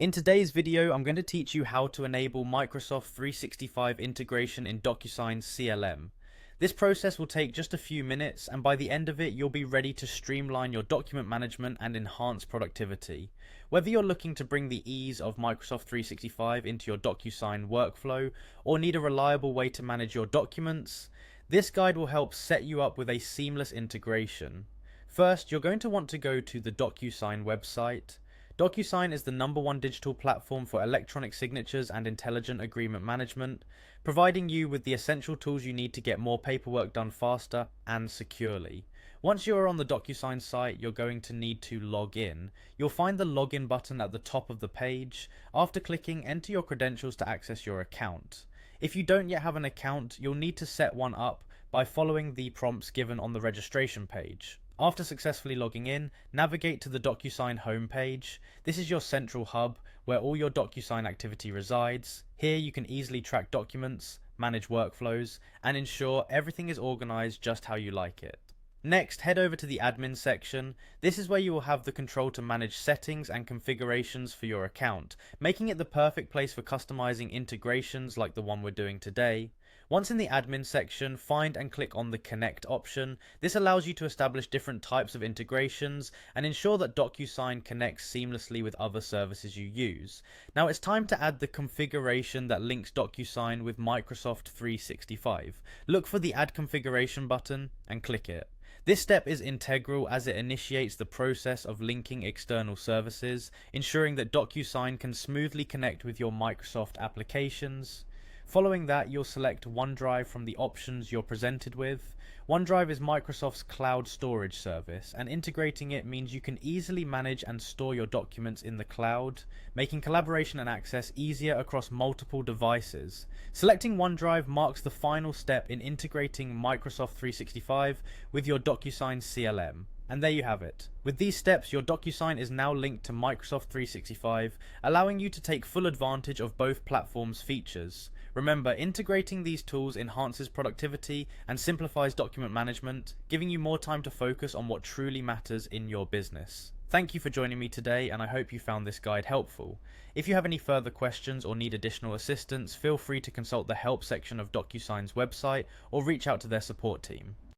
In today's video, I'm going to teach you how to enable Microsoft 365 integration in DocuSign's CLM. This process will take just a few minutes, and by the end of it, you'll be ready to streamline your document management and enhance productivity. Whether you're looking to bring the ease of Microsoft 365 into your DocuSign workflow, or need a reliable way to manage your documents, this guide will help set you up with a seamless integration. First, you're going to want to go to the DocuSign website. DocuSign is the #1 digital platform for electronic signatures and intelligent agreement management, providing you with the essential tools you need to get more paperwork done faster and securely. Once you are on the DocuSign site, you're going to need to log in. You'll find the login button at the top of the page. After clicking, enter your credentials to access your account. If you don't yet have an account, you'll need to set one up by following the prompts given on the registration page. After successfully logging in, navigate to the DocuSign homepage. This is your central hub where all your DocuSign activity resides. Here you can easily track documents, manage workflows, and ensure everything is organized just how you like it. Next, head over to the admin section. This is where you will have the control to manage settings and configurations for your account, making it the perfect place for customizing integrations like the one we're doing today. Once in the admin section, find and click on the Connect option. This allows you to establish different types of integrations and ensure that DocuSign connects seamlessly with other services you use. Now it's time to add the configuration that links DocuSign with Microsoft 365. Look for the Add Configuration button and click it. This step is integral as it initiates the process of linking external services, ensuring that DocuSign can smoothly connect with your Microsoft applications. Following that, you'll select OneDrive from the options you're presented with. OneDrive is Microsoft's cloud storage service, and integrating it means you can easily manage and store your documents in the cloud, making collaboration and access easier across multiple devices. Selecting OneDrive marks the final step in integrating Microsoft 365 with your DocuSign CLM. And there you have it. With these steps, your DocuSign is now linked to Microsoft 365, allowing you to take full advantage of both platforms' features. Remember, integrating these tools enhances productivity and simplifies document management, giving you more time to focus on what truly matters in your business. Thank you for joining me today, and I hope you found this guide helpful. If you have any further questions or need additional assistance, feel free to consult the help section of DocuSign's website or reach out to their support team.